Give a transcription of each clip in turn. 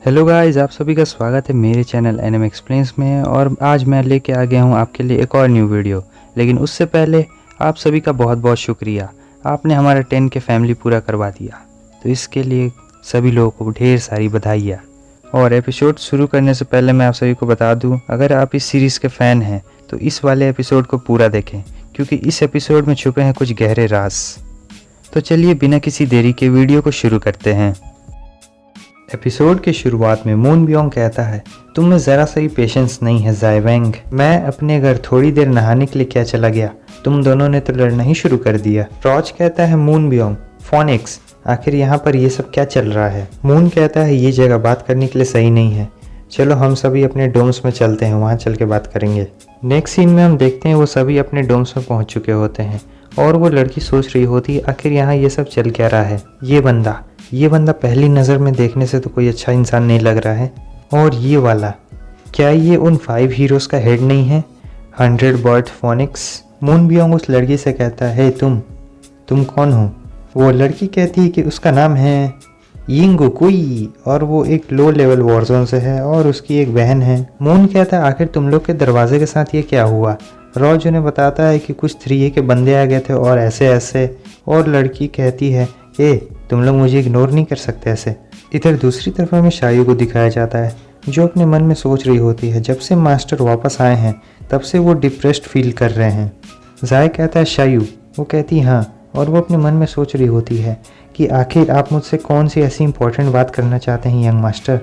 Hello guys, आप सभी का स्वागत है मेरे चैनल एनिमे एक्सप्लेन्स में। और आज मैं लेके आ गया हूँ आपके लिए एक और न्यू वीडियो। लेकिन उससे पहले आप सभी का बहुत बहुत शुक्रिया, आपने हमारा 10 के फैमिली पूरा करवा दिया, तो इसके लिए सभी लोगों को ढेर सारी बधाइयाँ। और एपिसोड शुरू करने से पहले मैं आप सभी को बता दूँ, अगर आप इस सीरीज़ के फ़ैन हैं तो इस वाले एपिसोड को पूरा देखें, क्योंकि इस एपिसोड में छुपे हैं कुछ गहरे राज। तो चलिए बिना किसी देरी के वीडियो को शुरू करते हैं। एपिसोड की शुरुआत में मून बियोंग कहता है, तुम में ज़रा सा ही पेशेंस नहीं है ज़ाई वेंग। मैं अपने घर थोड़ी देर नहाने के लिए क्या चला गया, तुम दोनों ने तो लड़ना ही शुरू कर दिया। रॉज कहता है, मून बियोंग, फोनिक्स, आखिर यहाँ पर ये सब क्या चल रहा है। मून कहता है, ये जगह बात करने के लिए सही नहीं है, चलो हम सभी अपने डोम्स में चलते हैं, वहाँ चल के बात करेंगे। नेक्स्ट सीन में हम देखते हैं वो सभी अपने डोम्स में पहुँच चुके होते हैं और वो लड़की सोच रही होती है आखिर यहाँ ये सब चल क्या रहा है। ये बंदा पहली नज़र में देखने से तो कोई अच्छा इंसान नहीं लग रहा है। और ये वाला, क्या ये उन 5 हीरोज़ का हेड नहीं है, 100 बर्ड फोनिक्स। मून बियोंग उस लड़की से कहता है, तुम कौन हो। वो लड़की कहती है कि उसका नाम है यिंगू कुई और वो एक लो लेवल वॉरजोन से है और उसकी एक बहन है। मून कहता है, आखिर तुम लोग के दरवाजे के साथ ये क्या हुआ। रॉज उन्हें बताता है कि कुछ 3A के बंदे आ गए थे और ऐसे। और लड़की कहती है, तुम लोग मुझे इग्नोर नहीं कर सकते ऐसे। इधर दूसरी तरफ हमें शायू को दिखाया जाता है, जो अपने मन में सोच रही होती है, जब से मास्टर वापस आए हैं तब से वो डिप्रेस्ड फील कर रहे हैं। ज़ाई कहता है, शायू। वो कहती है, हाँ। और वो अपने मन में सोच रही होती है कि आखिर आप मुझसे कौन सी ऐसी इंपॉर्टेंट बात करना चाहते हैं यंग मास्टर।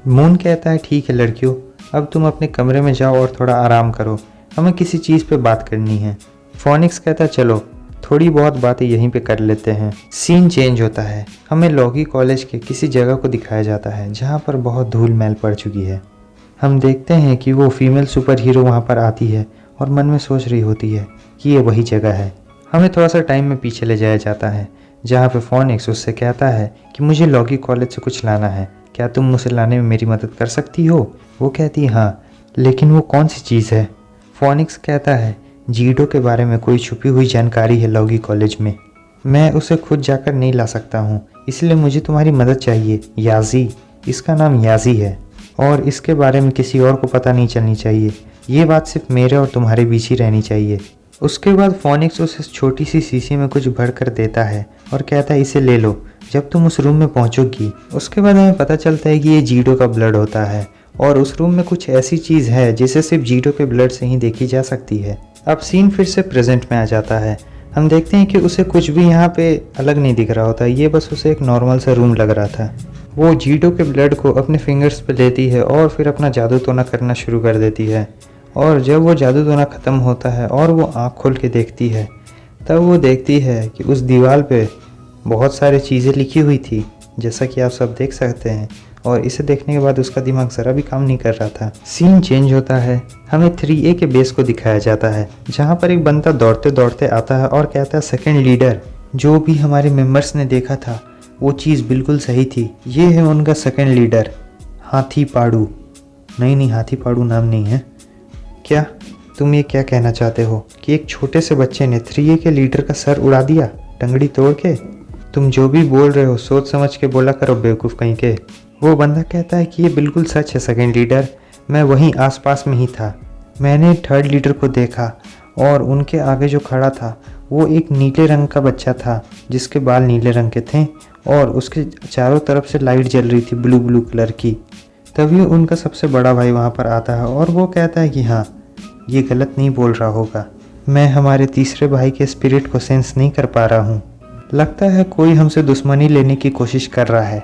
मून कहता है, ठीक है लड़कियों, अब तुम अपने कमरे में जाओ और थोड़ा आराम करो, हमें किसी चीज़ पे बात करनी है। फोनिक्स कहता है, चलो थोड़ी बहुत बातें यहीं पे कर लेते हैं। सीन चेंज होता है, हमें लॉगी कॉलेज के किसी जगह को दिखाया जाता है जहाँ पर बहुत धूल मैल पड़ चुकी है। हम देखते हैं कि वो फीमेल सुपर हीरो वहाँ पर आती है और मन में सोच रही होती है कि ये वही जगह है। हमें थोड़ा सा टाइम में पीछे ले जाया जाता है, जहाँ पे फोनिक्स उससे कहता है कि मुझे लॉगी कॉलेज से कुछ लाना है, क्या तुम मुझे लाने में मेरी मदद कर सकती हो। वो कहती है, हाँ, लेकिन वो कौन सी चीज़ है। फोनिक्स कहता है, जीडो के बारे में कोई छुपी हुई जानकारी है लॉगी कॉलेज में, मैं उसे खुद जाकर नहीं ला सकता हूँ, इसलिए मुझे तुम्हारी मदद चाहिए। याजी, इसका नाम याजी है और इसके बारे में किसी और को पता नहीं चलनी चाहिए, ये बात सिर्फ मेरे और तुम्हारे बीच ही रहनी चाहिए। उसके बाद फोनिक्स उसे छोटी सी शीशी में कुछ भर कर देता है और कहता है, इसे ले लो जब तुम उस रूम में पहुँचोगी। उसके बाद हमें पता चलता है कि ये जीडो का ब्लड होता है और उस रूम में कुछ ऐसी चीज़ है जिसे सिर्फ जीडो के ब्लड से ही देखी जा सकती है। अब सीन फिर से प्रेजेंट में आ जाता है, हम देखते हैं कि उसे कुछ भी यहाँ पे अलग नहीं दिख रहा होता, ये बस उसे एक नॉर्मल सा रूम लग रहा था। वो जीडो के ब्लड को अपने फिंगर्स पे लेती है और फिर अपना जादू टोना करना शुरू कर देती है। और जब वो जादू टोना ख़त्म होता है और वो आँख खोल के देखती है, तब वो देखती है कि उस दीवार पे बहुत सारी चीज़ें लिखी हुई थी, जैसा कि आप सब देख सकते हैं। और इसे देखने के बाद उसका दिमाग ज़रा भी काम नहीं कर रहा था। सीन चेंज होता है, हमें 3A के बेस को दिखाया जाता है, जहाँ पर एक बंदा दौड़ते दौड़ते आता है और कहता है, सेकंड लीडर, जो भी हमारे मेंबर्स ने देखा था वो चीज़ बिल्कुल सही थी, ये है उनका सेकंड लीडर, हाथी पाड़ू। नहीं, हाथी पाड़ू नाम नहीं है। क्या तुम ये क्या कहना चाहते हो कि एक छोटे से बच्चे ने 3A के लीडर का सर उड़ा दिया टंगड़ी तोड़ के। तुम जो भी बोल रहे हो सोच समझ के बोला करो बेवकूफ़ कहीं के। वो बंदा कहता है कि ये बिल्कुल सच है सेकंड लीडर, मैं वहीं आसपास में ही था, मैंने थर्ड लीडर को देखा और उनके आगे जो खड़ा था वो एक नीले रंग का बच्चा था जिसके बाल नीले रंग के थे और उसके चारों तरफ से लाइट जल रही थी ब्लू कलर की। तभी उनका सबसे बड़ा भाई वहाँ पर आता है और वो कहता है कि हाँ, ये गलत नहीं बोल रहा होगा, मैं हमारे तीसरे भाई के स्पिरिट को सेंस नहीं कर पा रहा हूँ, लगता है कोई हमसे दुश्मनी लेने की कोशिश कर रहा है।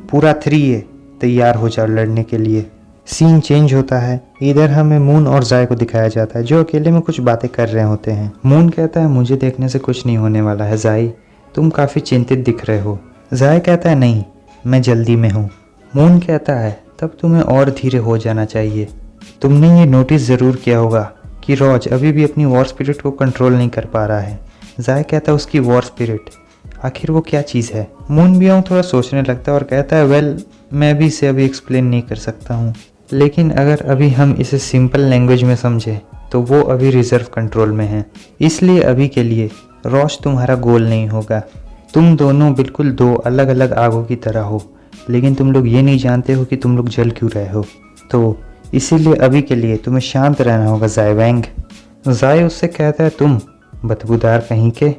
पूरा 3A तैयार हो जाओ लड़ने के लिए। सीन चेंज होता है, इधर हमें मून और ज़ाई को दिखाया जाता है, जो अकेले में कुछ बातें कर रहे होते हैं। मून कहता है, मुझे देखने से कुछ नहीं होने वाला है ज़ाई, तुम काफ़ी चिंतित दिख रहे हो। ज़ाई कहता है, नहीं, मैं जल्दी में हूँ। मून कहता है, तब तुम्हें और धीरे हो जाना चाहिए, तुमने ये नोटिस ज़रूर किया होगा कि रॉज अभी भी अपनी वॉर स्पिरिट को कंट्रोल नहीं कर पा रहा है। ज़ाई कहता है, उसकी वॉर स्पिरिट, आखिर वो क्या चीज़ है। मून बियोंग थोड़ा सोचने लगता है और कहता है, वेल, मैं भी इसे अभी एक्सप्लेन नहीं कर सकता हूँ, लेकिन अगर अभी हम इसे सिंपल लैंग्वेज में समझें तो वो अभी रिजर्व कंट्रोल में है, इसलिए अभी के लिए रॉज तुम्हारा गोल नहीं होगा। तुम दोनों बिल्कुल 2 अलग अलग आगों की तरह हो, लेकिन तुम लोग ये नहीं जानते हो कि तुम लोग जल क्यों रहे हो। तो इसीलिए अभी के लिए तुम्हें शांत रहना होगा ज़ाय वैंग। ज़ाय उससे कहता है तुम बदबूदार कहीं के।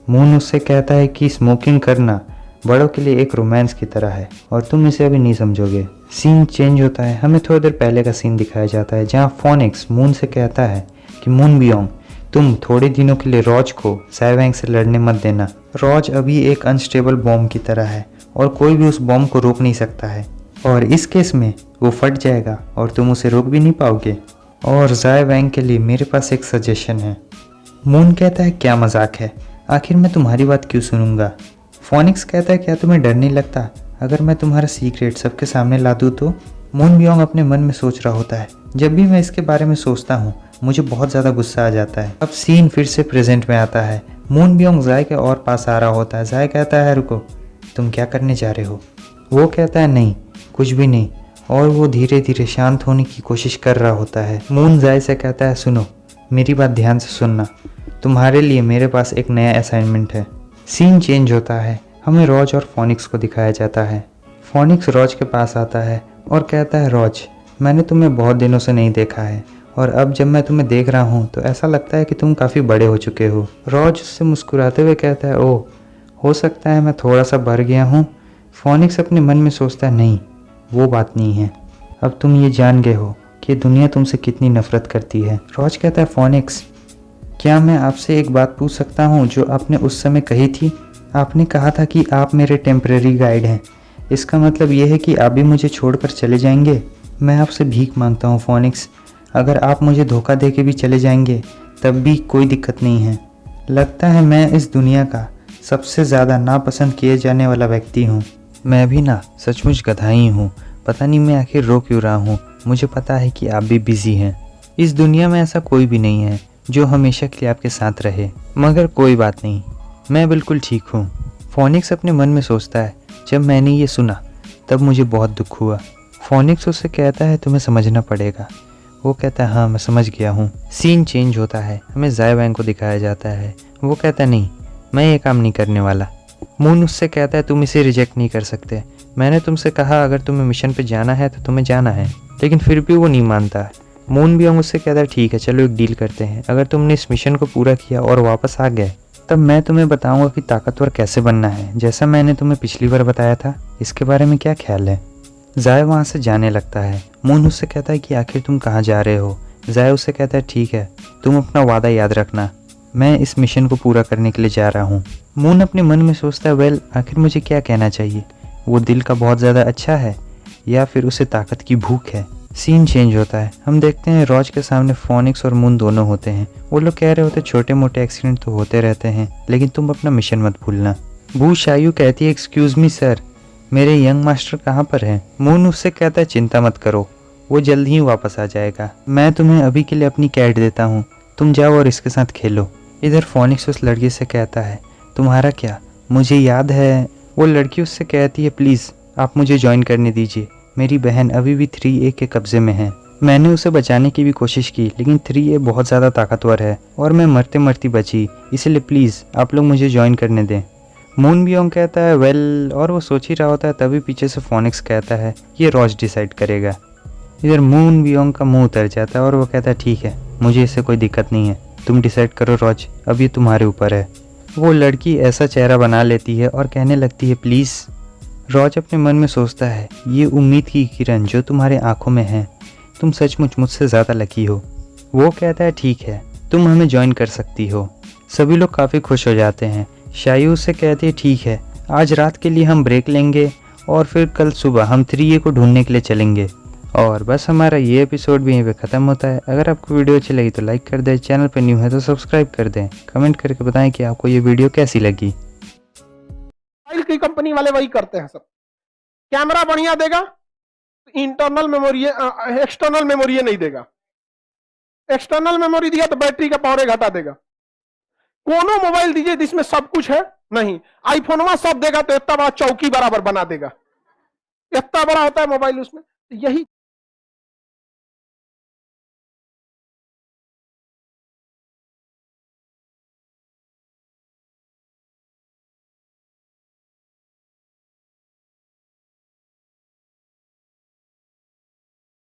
मून उससे कहता है कि स्मोकिंग करना बड़ों के लिए एक रोमांस की तरह है और तुम इसे अभी नहीं समझोगे। सीन चेंज होता है, हमें थोड़ी देर पहले का सीन दिखाया जाता है जहाँ फोनिक्स मून से कहता है कि मून बियोंग तुम थोड़े दिनों के लिए रॉज को ज़ाय वैंग से लड़ने मत देना। रॉज अभी एक अनस्टेबल बॉम्ब की तरह है और कोई भी उस बॉम्ब को रोक नहीं सकता है और इस केस में वो फट जाएगा और तुम उसे रोक भी नहीं पाओगे। और ज़ाय वैंग के लिए मेरे पास एक सजेशन है। मून कहता है क्या मजाक है, आखिर मैं तुम्हारी बात क्यों सुनूंगा। फोनिक्स कहता है क्या तुम्हें डर नहीं लगता अगर मैं तुम्हारा सीक्रेट सबके सामने ला दूँ तो। मून बियोंग अपने मन में सोच रहा होता है जब भी मैं इसके बारे में सोचता हूँ मुझे बहुत ज़्यादा गुस्सा आ जाता है। अब सीन फिर से प्रेजेंट में आता है। मून बियोंग ज़ाय के और पास आ रहा होता है। ज़ाय कहता है रुको, तुम क्या करने जा रहे हो। वो कहता है नहीं कुछ भी नहीं, और वो धीरे धीरे शांत होने की कोशिश कर रहा होता है। मून ज़ाय से कहता है सुनो मेरी बात ध्यान से सुनना, तुम्हारे लिए मेरे पास एक नया असाइनमेंट है। सीन चेंज होता है, हमें रॉज और फोनिक्स को दिखाया जाता है। फोनिक्स रॉज के पास आता है और कहता है रॉज मैंने तुम्हें बहुत दिनों से नहीं देखा है और अब जब मैं तुम्हें देख रहा हूँ तो ऐसा लगता है कि तुम काफ़ी बड़े हो चुके हो। रॉज उससे मुस्कुराते हुए कहता है ओह हो सकता है मैं थोड़ा सा बढ़ गया हूँ। फोनिक्स अपने मन में सोचता है नहीं वो बात नहीं है, अब तुम ये जान गए हो कि दुनिया तुमसे कितनी नफरत करती है। रॉज कहता है फोनिक्स क्या मैं आपसे एक बात पूछ सकता हूँ जो आपने उस समय कही थी। आपने कहा था कि आप मेरे टेम्परेरी गाइड हैं, इसका मतलब ये है कि आप भी मुझे छोड़कर चले जाएंगे। मैं आपसे भीख मांगता हूँ फोनिक्स, अगर आप मुझे धोखा दे के भी चले जाएंगे तब भी कोई दिक्कत नहीं है। लगता है मैं इस दुनिया का सबसे ज़्यादा नापसंद किए जाने वाला व्यक्ति हूँ। मैं भी ना सचमुच गधा ही हूँ, पता नहीं मैं आखिर रो क्यों रहा हूँ। मुझे पता है कि आप भी बिजी हैं, इस दुनिया में ऐसा कोई भी नहीं है जो हमेशा के लिए आपके साथ रहे, मगर कोई बात नहीं मैं बिल्कुल ठीक हूँ। फोनिक्स अपने मन में सोचता है जब मैंने ये सुना तब मुझे बहुत दुख हुआ। फोनिक्स उससे कहता है तुम्हें समझना पड़ेगा। वो कहता है हाँ मैं समझ गया हूँ। सीन चेंज होता है, हमें ज़ाय वैंग को दिखाया जाता है। वो कहता है नहीं मैं ये काम नहीं करने वाला। मून उससे कहता है तुम इसे रिजेक्ट नहीं कर सकते, मैंने तुमसे कहा अगर तुम्हें मिशन पे जाना है तो तुम्हें जाना है, लेकिन फिर भी वो नहीं मानता। मून बियोंग उससे कहता है ठीक है चलो एक डील करते हैं, अगर तुमने इस मिशन को पूरा किया और वापस आ गए तब मैं तुम्हें बताऊंगा कि ताकतवर कैसे बनना है, जैसा मैंने तुम्हें पिछली बार बताया था। इसके बारे में क्या ख्याल है। ज़ाय वहाँ से जाने लगता है। मून उससे कहता है कि आखिर तुम कहाँ जा रहे हो। ज़ाय उससे कहता है ठीक है तुम अपना वादा याद रखना, मैं इस मिशन को पूरा करने के लिए जा रहा हूँ। मून अपने मन में सोचता है वेल आखिर मुझे क्या कहना चाहिए, वो दिल का बहुत ज़्यादा अच्छा है या फिर उसे ताकत की भूख है। सीन चेंज होता है, हम देखते हैं रॉज के सामने फोनिक्स और मून दोनों होते हैं। वो लोग कह रहे होते छोटे मोटे एक्सीडेंट तो होते रहते हैं लेकिन तुम अपना मिशन मत भूलना। बू शायू कहती है एक्सक्यूज़ मी सर मेरे यंग मास्टर कहाँ पर हैं। मून उससे कहता है चिंता मत करो वो जल्द ही वापस आ जाएगा, मैं तुम्हें अभी के लिए अपनी कैट देता हूँ, तुम जाओ और इसके साथ खेलो। इधर फोनिक्स उस लड़की से कहता है तुम्हारा क्या, मुझे याद है। वो लड़की उससे कहती है प्लीज़ आप मुझे ज्वाइन करने दीजिए, मेरी बहन अभी भी 3A के कब्ज़े में है। मैंने उसे बचाने की भी कोशिश की लेकिन 3A बहुत ज़्यादा ताकतवर है और मैं मरते मरती बची, इसलिए प्लीज़ आप लोग मुझे ज्वाइन करने दें। मून बियोंग कहता है वेल, और वो सोच ही रहा होता है तभी पीछे से फोनिक्स कहता है ये रॉज डिसाइड करेगा। इधर मून बियोंग का मुंह उतर जाता है और वो कहता है ठीक है मुझे इससे कोई दिक्कत नहीं है, तुम डिसाइड करो रॉज, अब ये तुम्हारे ऊपर है। वो लड़की ऐसा चेहरा बना लेती है और कहने लगती है प्लीज़। रॉज अपने मन में सोचता है ये उम्मीद की किरण जो तुम्हारे आंखों में है, तुम सचमुच मुझसे ज़्यादा लकी हो। वो कहता है ठीक है तुम हमें ज्वाइन कर सकती हो। सभी लोग काफ़ी खुश हो जाते हैं। शायू से कहती है ठीक है आज रात के लिए हम ब्रेक लेंगे और फिर कल सुबह हम 3A को ढूंढने के लिए चलेंगे। और बस हमारा ये एपिसोड भी यहीं पे ख़त्म होता है। अगर आपको वीडियो अच्छी लगी तो लाइक कर दें, चैनल पर न्यू है तो सब्सक्राइब कर दें, कमेंट करके बताएं कि आपको ये वीडियो कैसी लगी। मोबाइल की कंपनी वाले वही करते हैं सब, कैमरा बढ़िया देगा इंटरनल मेमोरी एक्सटर्नल मेमोरी नहीं देगा, एक्सटर्नल मेमोरी दिया तो बैटरी का पावर घटा देगा। कोनो मोबाइल दीजिए जिसमें सब कुछ है, नहीं आईफोन सब देगा तो इतना बड़ा चौकी बराबर बना देगा, इतना बड़ा होता है मोबाइल उसमें। यही